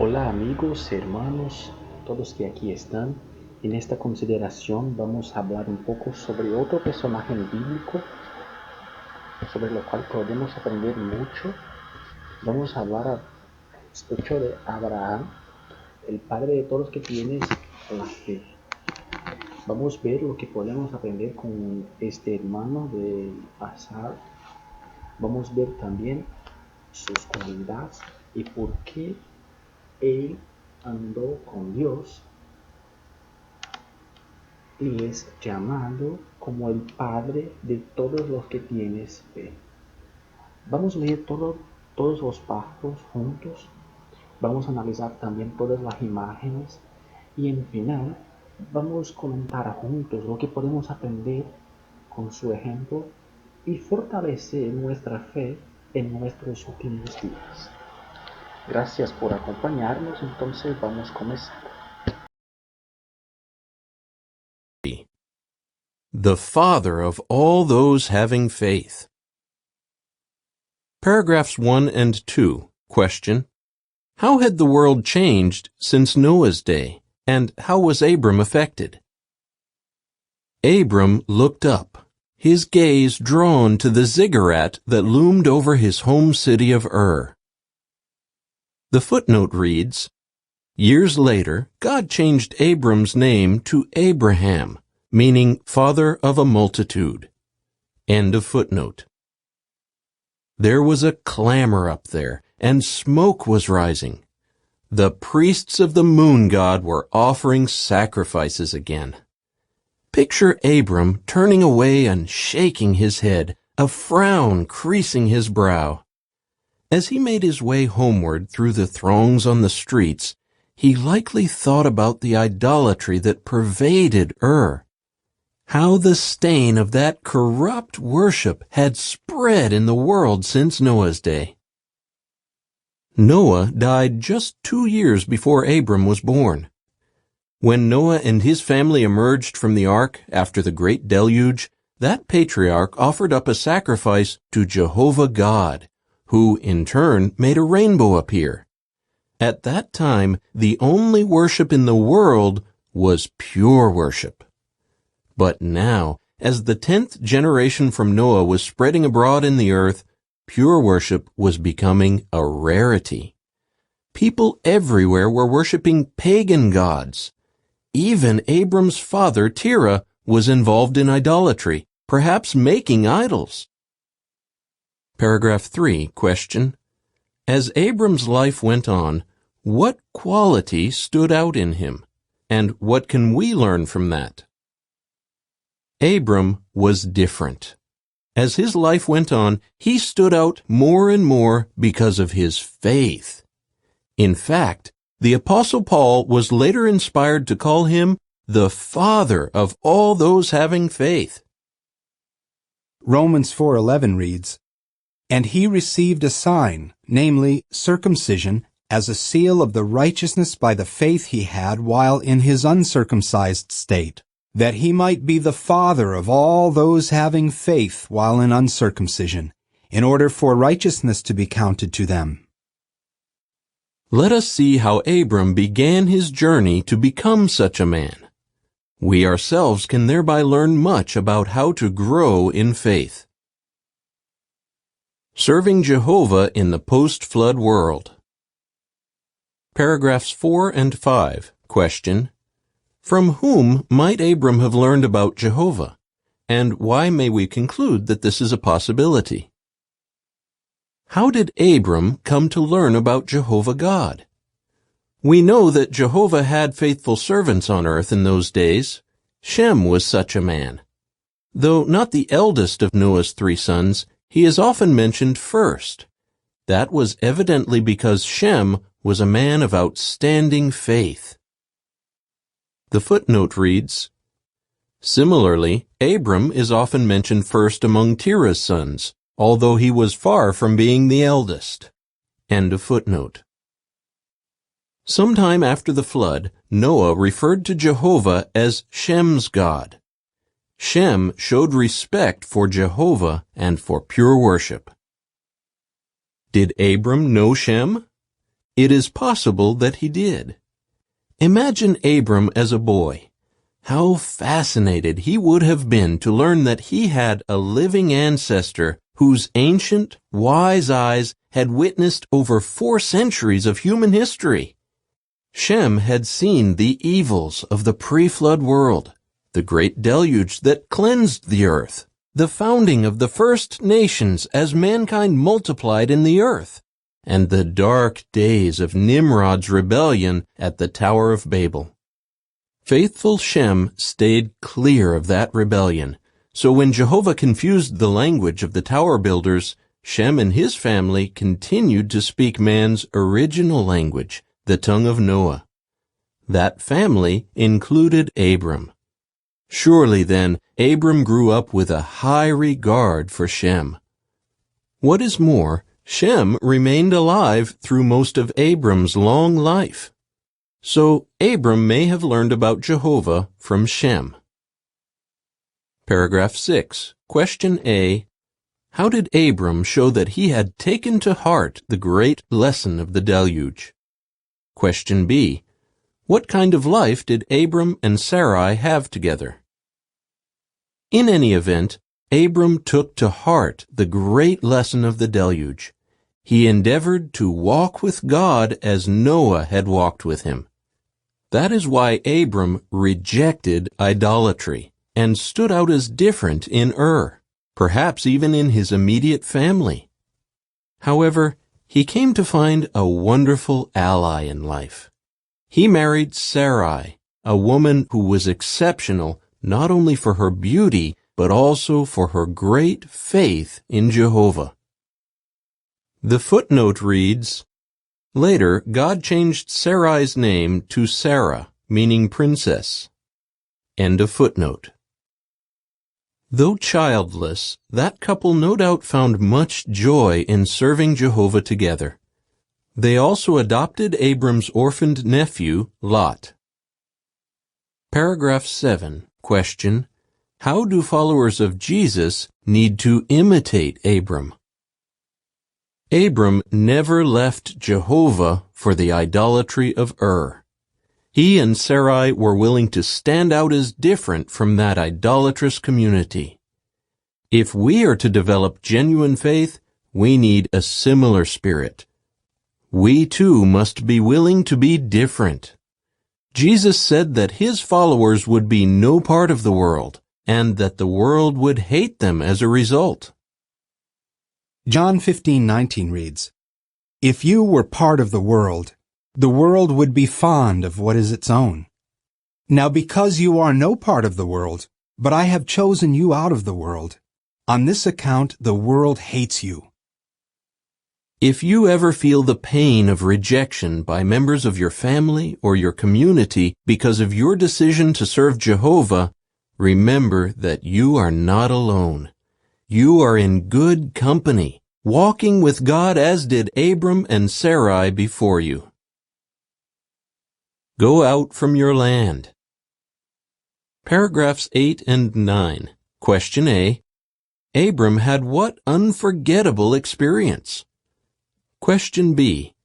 Hola amigos, hermanos, todos que aquí están. En esta consideración vamos a hablar un poco sobre otro personaje bíblico sobre lo cual podemos aprender mucho. Vamos a hablar respecto de Abraham, el padre de todos los que tienen la fe. Vamos a ver lo que podemos aprender con este hermano del pasado. Vamos a ver también sus cualidades y por qué él andó con Dios y es llamado como el padre de todos los que tienes fe. Vamos a leer todos los párrafos juntos. Vamos a analizar también todas las imágenes y en final vamos a comentar juntos lo que podemos aprender con su ejemplo y fortalecer nuestra fe en nuestros últimos días. Gracias por acompañarnos, entonces vamos a comenzar. The father of all those having faith. Paragraphs 1 and 2. Question. How had the world changed since Noah's day, and how was Abram affected? Abram looked up, his gaze drawn to the ziggurat that loomed over his home city of Ur. The footnote reads, Years later, God changed Abram's name to Abraham, meaning father of a multitude. End of footnote. There was a clamor up there, and smoke was rising. The priests of the moon god were offering sacrifices again. Picture Abram turning away and shaking his head, a frown creasing his brow. As he made his way homeward through the throngs on the streets, he likely thought about the idolatry that pervaded Ur. How the stain of that corrupt worship had spread in the world since Noah's day. Noah died just 2 years before Abram was born. When Noah and his family emerged from the ark after the great deluge, that patriarch offered up a sacrifice to Jehovah God, who in turn made a rainbow appear. At that time, the only worship in the world was pure worship. But now, as the 10th generation from Noah was spreading abroad in the earth, pure worship was becoming a rarity. People everywhere were worshiping pagan gods. Even Abram's father, Terah, was involved in idolatry, perhaps making idols. Paragraph 3, question. As Abram's life went on, what quality stood out in him, and what can we learn from that? Abram was different. As his life went on, he stood out more and more because of his faith. In fact, the Apostle Paul was later inspired to call him the father of all those having faith. Romans 4:11 reads, And he received a sign, namely circumcision, as a seal of the righteousness by the faith he had while in his uncircumcised state, that he might be the father of all those having faith while in uncircumcision, in order for righteousness to be counted to them. Let us see how Abram began his journey to become such a man. We ourselves can thereby learn much about how to grow in faith. Serving Jehovah in the post-flood world. Paragraphs 4 and 5. Question. From whom might Abram have learned about Jehovah, and why may we conclude that this is a possibility? How did Abram come to learn about Jehovah God? We know that Jehovah had faithful servants on earth in those days. Shem was such a man. Though not the eldest of Noah's 3 sons, he is often mentioned first. That was evidently because Shem was a man of outstanding faith. The footnote reads, Similarly, Abram is often mentioned first among Terah's sons, although he was far from being the eldest. End of footnote. Sometime after the flood, Noah referred to Jehovah as Shem's God. Shem showed respect for Jehovah and for pure worship. Did Abram know Shem? It is possible that he did. Imagine Abram as a boy. How fascinated he would have been to learn that he had a living ancestor whose ancient, wise eyes had witnessed over 4 centuries of human history. Shem had seen the evils of the pre-flood world, the great deluge that cleansed the earth, the founding of the first nations as mankind multiplied in the earth, and the dark days of Nimrod's rebellion at the Tower of Babel. Faithful Shem stayed clear of that rebellion, so when Jehovah confused the language of the tower builders, Shem and his family continued to speak man's original language, the tongue of Noah. That family included Abram. Surely then, Abram grew up with a high regard for Shem. What is more, Shem remained alive through most of Abram's long life. So Abram may have learned about Jehovah from Shem. Paragraph 6. Question A. How did Abram show that he had taken to heart the great lesson of the deluge? Question B. What kind of life did Abram and Sarai have together? In any event, Abram took to heart the great lesson of the deluge. He endeavored to walk with God as Noah had walked with him. That is why Abram rejected idolatry and stood out as different in perhaps even in his immediate family. However, he came to find a wonderful ally in life. He married Sarai, a woman who was exceptional not only for her beauty, but also for her great faith in Jehovah. The footnote reads, Later, God changed Sarai's name to Sarah, meaning princess. End of footnote. Though childless, that couple no doubt found much joy in serving Jehovah together. They also adopted Abram's orphaned nephew, Lot. Paragraph 7. Question. How do followers of Jesus need to imitate Abram? Abram never left Jehovah for the idolatry of He and Sarai were willing to stand out as different from that idolatrous community. If we are to develop genuine faith, we need a similar spirit. We too must be willing to be different. Jesus said that his followers would be no part of the world, and that the world would hate them as a result. John 15:19 reads, If you were part of the world would be fond of what is its own. Now because you are no part of the world, but I have chosen you out of the world, on this account the world hates you. If you ever feel the pain of rejection by members of your family or your community because of your decision to serve Jehovah, remember that you are not alone. You are in good company, walking with God as did Abram and Sarai before you. Go out from your land. Paragraphs 8 and 9. Question A. Abram had what unforgettable experience? Question B.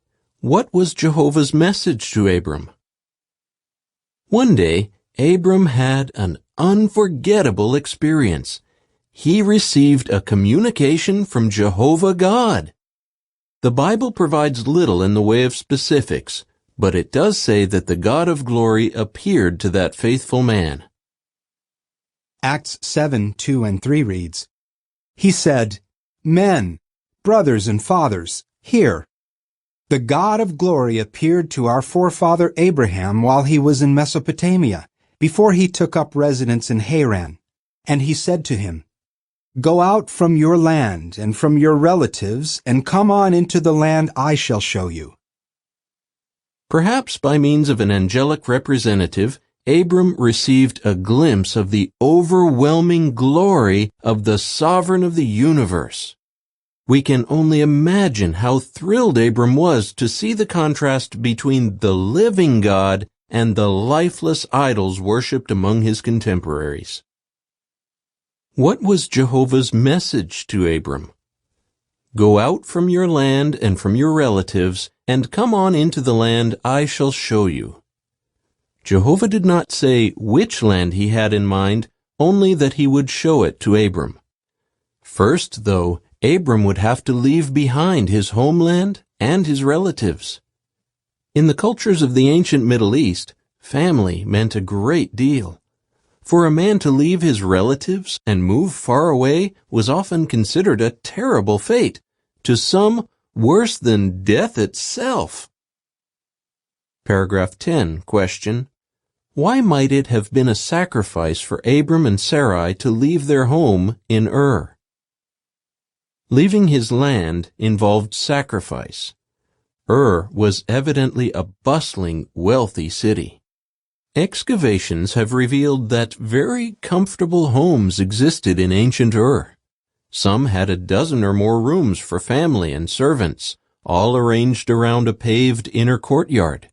What was Jehovah's message to Abram? One day, Abram had an unforgettable experience. He received a communication from Jehovah God. The Bible provides little in the way of specifics, but it does say that the God of glory appeared to that faithful man. Acts 7:2 and 3 reads, He said, Men, brothers and fathers, hear. The God of glory appeared to our forefather Abraham while he was in Mesopotamia, before he took up residence in Haran. And he said to him, Go out from your land and from your relatives and come on into the land I shall show you. Perhaps by means of an angelic representative, Abram received a glimpse of the overwhelming glory of the Sovereign of the universe. We can only imagine how thrilled Abram was to see the contrast between the living God and the lifeless idols worshipped among his contemporaries. What was Jehovah's message to Abram? Go out from your land and from your relatives, and come on into the land I shall show you. Jehovah did not say which land he had in mind, only that he would show it to Abram. First, though, Abram would have to leave behind his homeland and his relatives. In the cultures of the ancient Middle East, family meant a great deal. For a man to leave his relatives and move far away was often considered a terrible fate, to some worse than death itself. Paragraph 10, question. Why might it have been a sacrifice for Abram and Sarai to leave their home in Ur? Leaving his land involved sacrifice. Ur was evidently a bustling, wealthy city. Excavations have revealed that very comfortable homes existed in ancient Ur. Some had a dozen or more rooms for family and servants, all arranged around a paved inner courtyard.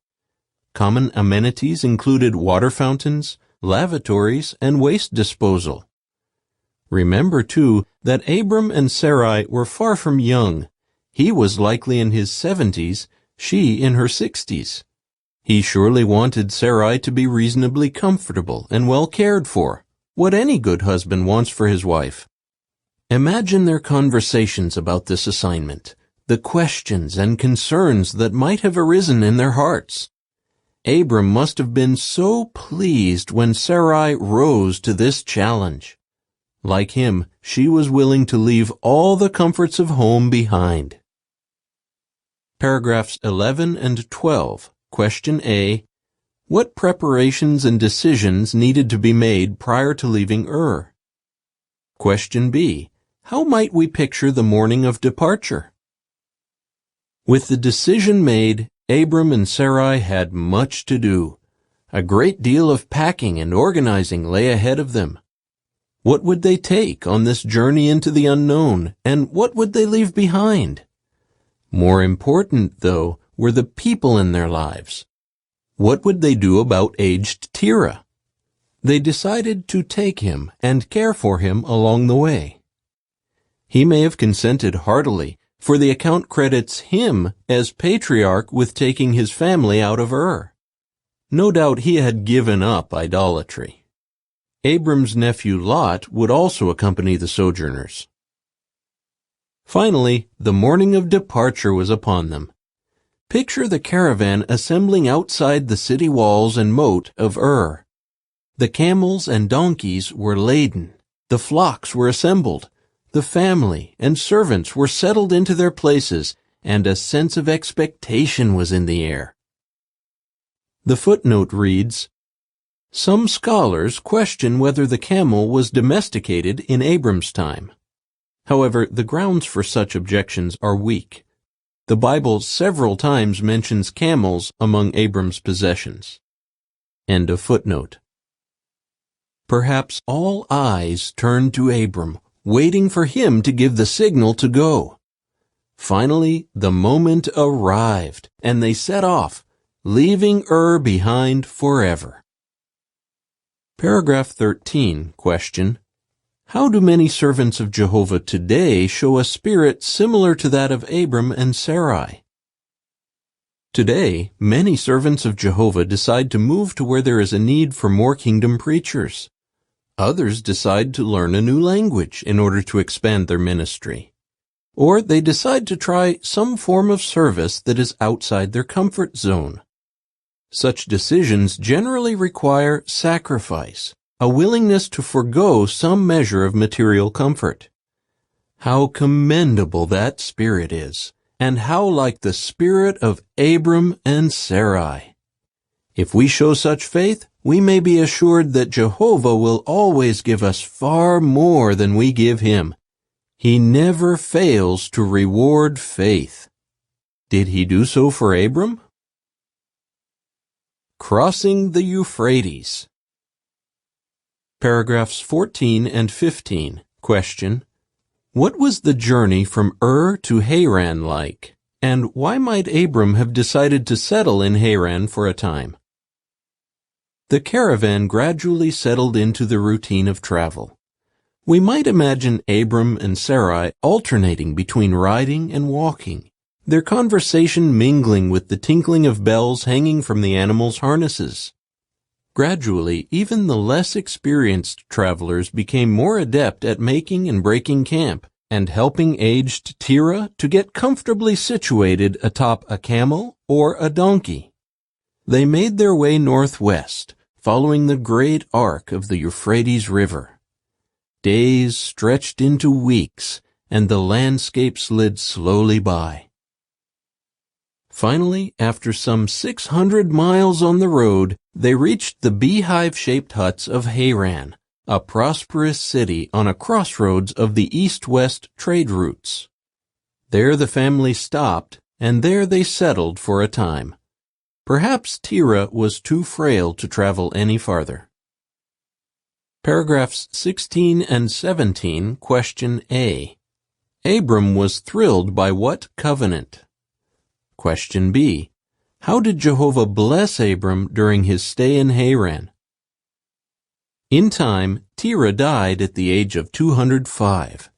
Common amenities included water fountains, lavatories, and waste disposal. Remember, too, that Abram and Sarai were far from young. He was likely in his 70s, she in her 60s. He surely wanted Sarai to be reasonably comfortable and well cared for, what any good husband wants for his wife. Imagine their conversations about this assignment, the questions and concerns that might have arisen in their hearts. Abram must have been so pleased when Sarai rose to this challenge. Like him, she was willing to leave all the comforts of home behind. Paragraphs 11 and 12. Question A. What preparations and decisions needed to be made prior to leaving Ur? Question B. How might we picture the morning of departure? With the decision made, Abram and Sarai had much to do. A great deal of packing and organizing lay ahead of them. What would they take on this journey into the unknown, and what would they leave behind? More important, though, were the people in their lives. What would they do about aged Terah? They decided to take him and care for him along the way. He may have consented heartily, for the account credits him as patriarch with taking his family out of Ur. No doubt he had given up idolatry. Abram's nephew Lot would also accompany the sojourners. Finally, the morning of departure was upon them. Picture the caravan assembling outside the city walls and moat of Ur. The camels and donkeys were laden. The flocks were assembled. The family and servants were settled into their places, and a sense of expectation was in the air. The footnote reads, Some scholars question whether the camel was domesticated in Abram's time. However, the grounds for such objections are weak. The Bible several times mentions camels among Abram's possessions. End of footnote. Perhaps all eyes turned to Abram, waiting for him to give the signal to go. Finally, the moment arrived, and they set off, leaving Ur behind forever. Paragraph 13, question. How do many servants of Jehovah today show a spirit similar to that of Abram and Sarai? Today, many servants of Jehovah decide to move to where there is a need for more kingdom preachers. Others decide to learn a new language in order to expand their ministry. Or they decide to try some form of service that is outside their comfort zone. Such decisions generally require sacrifice, a willingness to forego some measure of material comfort. How commendable that spirit is, and how like the spirit of Abram and Sarai. If we show such faith, we may be assured that Jehovah will always give us far more than we give him. He never fails to reward faith. Did he do so for Abram? Crossing the Euphrates. Paragraphs 14 and 15. Question. What was the journey from Ur to Haran like, and why might Abram have decided to settle in Haran for a time? The caravan gradually settled into the routine of travel. We might imagine Abram and Sarai alternating between riding and walking, their conversation mingling with the tinkling of bells hanging from the animals' harnesses. Gradually, even the less experienced travelers became more adept at making and breaking camp, and helping aged Terah to get comfortably situated atop a camel or a donkey. They made their way northwest, following the great arc of the Euphrates River. Days stretched into weeks, and the landscape slid slowly by. Finally, after some 600 miles on the road, they reached the beehive-shaped huts of Haran, a prosperous city on a crossroads of the east-west trade routes. There the family stopped, and there they settled for a time. Perhaps Terah was too frail to travel any farther. Paragraphs 16 and 17, question A. Abram was thrilled by what covenant? Question B. How did Jehovah bless Abram during his stay in Haran? In time, Terah died at the age of 205.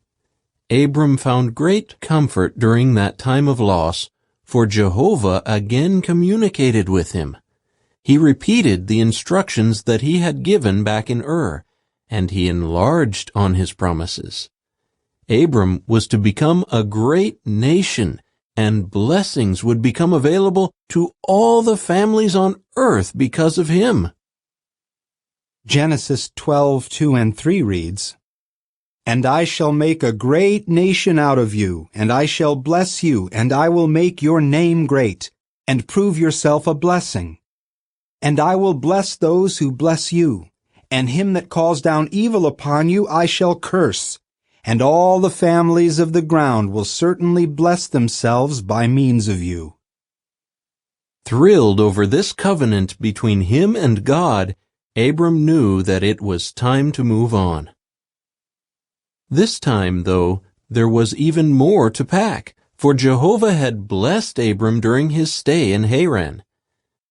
Abram found great comfort during that time of loss, for Jehovah again communicated with him. He repeated the instructions that he had given back in Ur, and he enlarged on his promises. Abram was to become a great nation, and blessings would become available to all the families on earth because of him. Genesis 12:2 and 3 reads, "And I shall make a great nation out of you, and I shall bless you, and I will make your name great, and prove yourself a blessing. And I will bless those who bless you, and him that calls down evil upon you I shall curse, and all the families of the ground will certainly bless themselves by means of you." Thrilled over this covenant between him and God, Abram knew that it was time to move on. This time, though, there was even more to pack, for Jehovah had blessed Abram during his stay in Haran.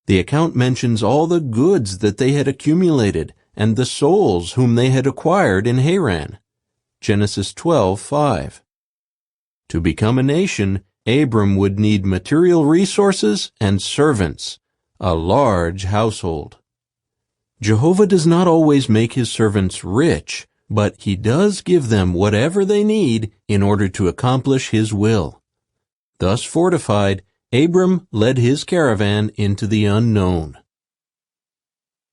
The account mentions all the goods that they had accumulated and the souls whom they had acquired in Haran. Genesis 12:5. To become a nation, Abram would need material resources and servants, a large household. Jehovah does not always make his servants rich, but he does give them whatever they need in order to accomplish his will. Thus fortified, Abram led his caravan into the unknown.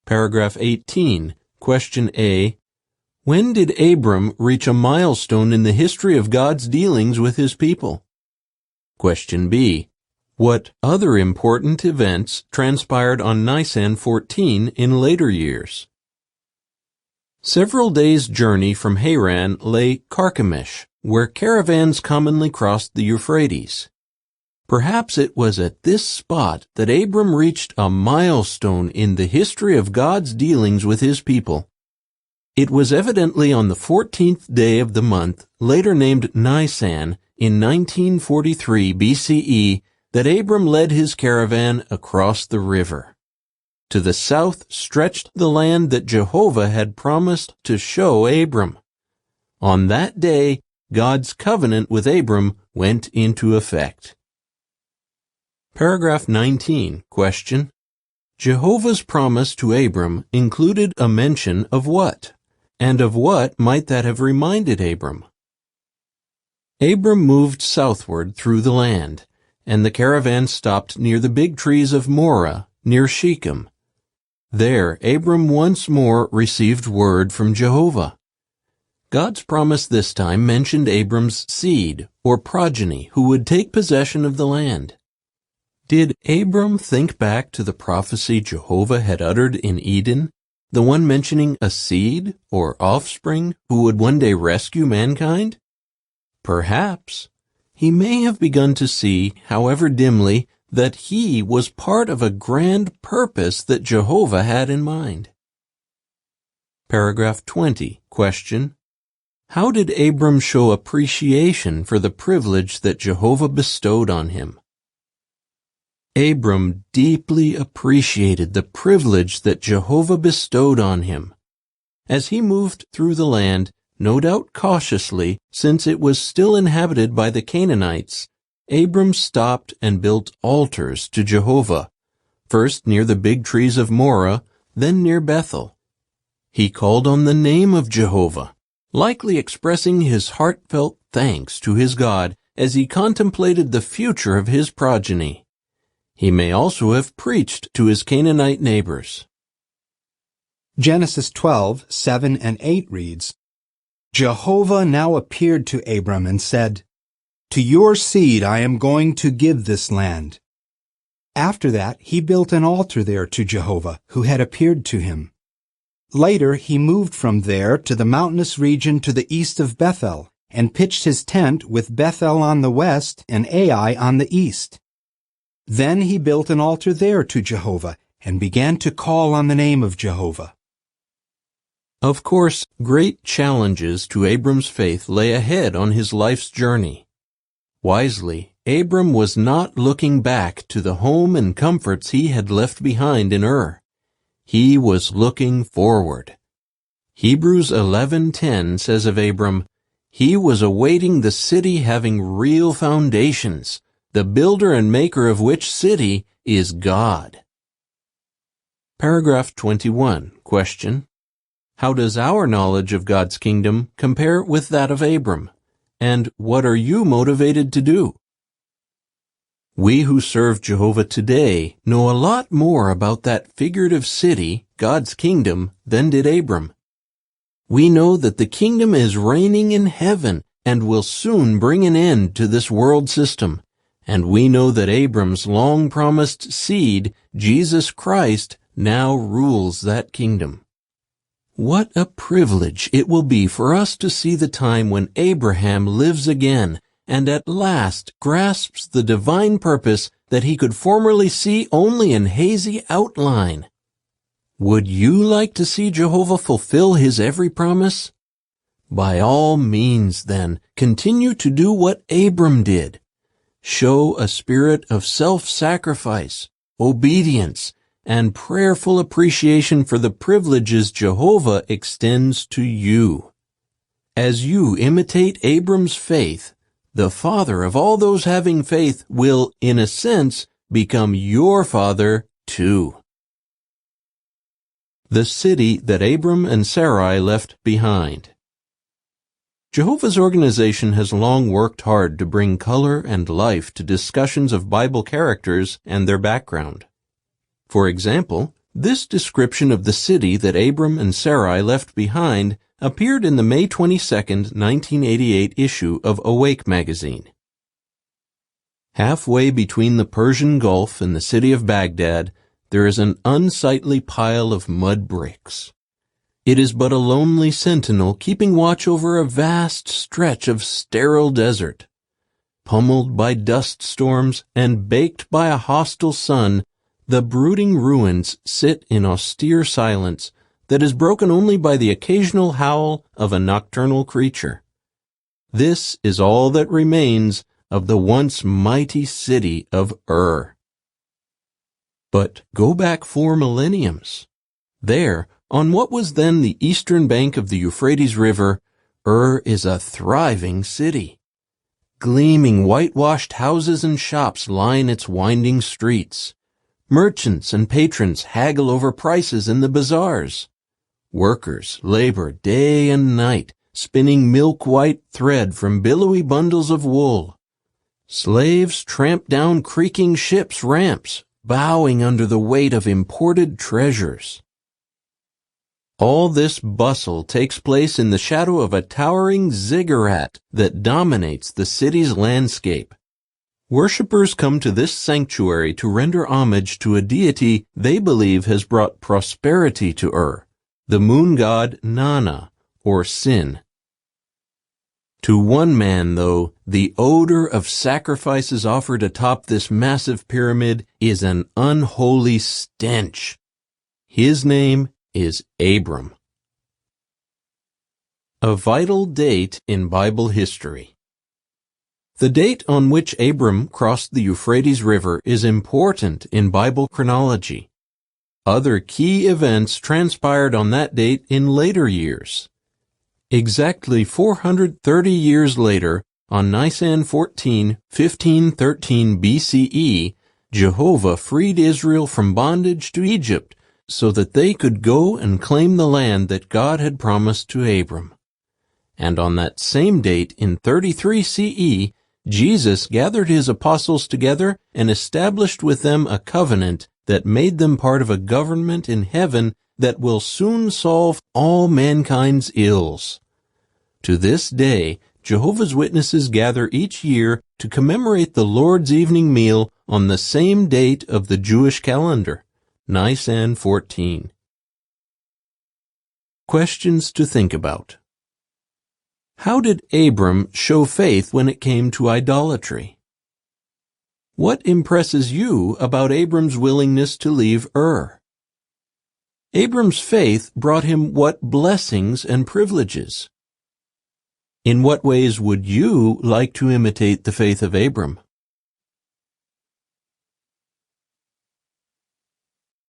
Paragraph 18, question A. When did Abram reach a milestone in the history of God's dealings with his people? Question B. What other important events transpired on Nisan 14 in later years? Several days' journey from Haran lay Carchemish, where caravans commonly crossed the Euphrates. Perhaps it was at this spot that Abram reached a milestone in the history of God's dealings with his people. It was evidently on the 14th day of the month, later named Nisan, in 1943 BCE, that Abram led his caravan across the river. To the south stretched the land that Jehovah had promised to show Abram. On that day, God's covenant with Abram went into effect. Paragraph 19, question. Jehovah's promise to Abram included a mention of what? And of what might that have reminded Abram? Abram moved southward through the land, and the caravan stopped near the big trees of Moreh, near Shechem. There, Abram once more received word from Jehovah. God's promise this time mentioned Abram's seed, or progeny, who would take possession of the land. Did Abram think back to the prophecy Jehovah had uttered in Eden, the one mentioning a seed, or offspring, who would one day rescue mankind? Perhaps. He may have begun to see, however dimly, that he was part of a grand purpose that Jehovah had in mind. Paragraph 20, question. How did Abram show appreciation for the privilege that Jehovah bestowed on him? Abram deeply appreciated the privilege that Jehovah bestowed on him. As he moved through the land, no doubt cautiously, since it was still inhabited by the Canaanites, Abram stopped and built altars to Jehovah, first near the big trees of Moreh, then near Bethel. He called on the name of Jehovah, likely expressing his heartfelt thanks to his God as he contemplated the future of his progeny. He may also have preached to his Canaanite neighbors. Genesis 12:7 and 8 reads, Jehovah now appeared to Abram and said, To your seed I am going to give this land. After that, he built an altar there to Jehovah, who had appeared to him. Later, he moved from there to the mountainous region to the east of Bethel, and pitched his tent with Bethel on the west and Ai on the east. Then he built an altar there to Jehovah, and began to call on the name of Jehovah. Of course, great challenges to Abram's faith lay ahead on his life's journey. Wisely, Abram was not looking back to the home and comforts he had left behind in Ur. He was looking forward. Hebrews 11:10 says of Abram, He was awaiting the city having real foundations, the builder and maker of which city is God. Paragraph 21. Question. How does our knowledge of God's kingdom compare with that of Abram? And what are you motivated to do? We who serve Jehovah today know a lot more about that figurative city, God's kingdom, than did Abram. We know that the kingdom is reigning in heaven and will soon bring an end to this world system. And we know that Abram's long-promised seed, Jesus Christ, now rules that kingdom. What a privilege it will be for us to see the time when Abraham lives again and at last grasps the divine purpose that he could formerly see only in hazy outline. Would you like to see Jehovah fulfill his every promise? By all means, then, continue to do what Abram did. Show a spirit of self-sacrifice, obedience, and prayerful appreciation for the privileges Jehovah extends to you. As you imitate Abram's faith, the father of all those having faith will, in a sense, become your father too. The city that Abram and Sarai left behind. Jehovah's organization has long worked hard to bring color and life to discussions of Bible characters and their background. For example, this description of the city that Abram and Sarai left behind appeared in the May 22, 1988 issue of Awake magazine. Halfway between the Persian Gulf and the city of Baghdad, there is an unsightly pile of mud bricks. It is but a lonely sentinel keeping watch over a vast stretch of sterile desert. Pummeled by dust storms and baked by a hostile sun, the brooding ruins sit in austere silence that is broken only by the occasional howl of a nocturnal creature. This is all that remains of the once mighty city of Ur. But go back 4 millenniums. There, on what was then the eastern bank of the Euphrates River, Ur is a thriving city. Gleaming whitewashed houses and shops line its winding streets. Merchants and patrons haggle over prices in the bazaars. Workers labor day and night, spinning milk-white thread from billowy bundles of wool. Slaves tramp down creaking ships' ramps, bowing under the weight of imported treasures. All this bustle takes place in the shadow of a towering ziggurat that dominates the city's landscape. Worshippers come to this sanctuary to render homage to a deity they believe has brought prosperity to Ur, the moon god Nana, or Sin. To one man, though, the odor of sacrifices offered atop this massive pyramid is an unholy stench. His name is Abram. A vital date in Bible history. The date on which Abram crossed the Euphrates River is important in Bible chronology. Other key events transpired on that date in later years. Exactly 430 years later, on Nisan 14, 1513 BCE, Jehovah freed Israel from bondage to Egypt so that they could go and claim the land that God had promised to Abram. And on that same date in 33 CE, Jesus gathered his apostles together and established with them a covenant that made them part of a government in heaven that will soon solve all mankind's ills. To this day, Jehovah's Witnesses gather each year to commemorate the Lord's evening meal on the same date of the Jewish calendar, Nisan 14. Questions to think about. How did Abram show faith when it came to idolatry? What impresses you about Abram's willingness to leave Ur? Abram's faith brought him what blessings and privileges? In what ways would you like to imitate the faith of Abram?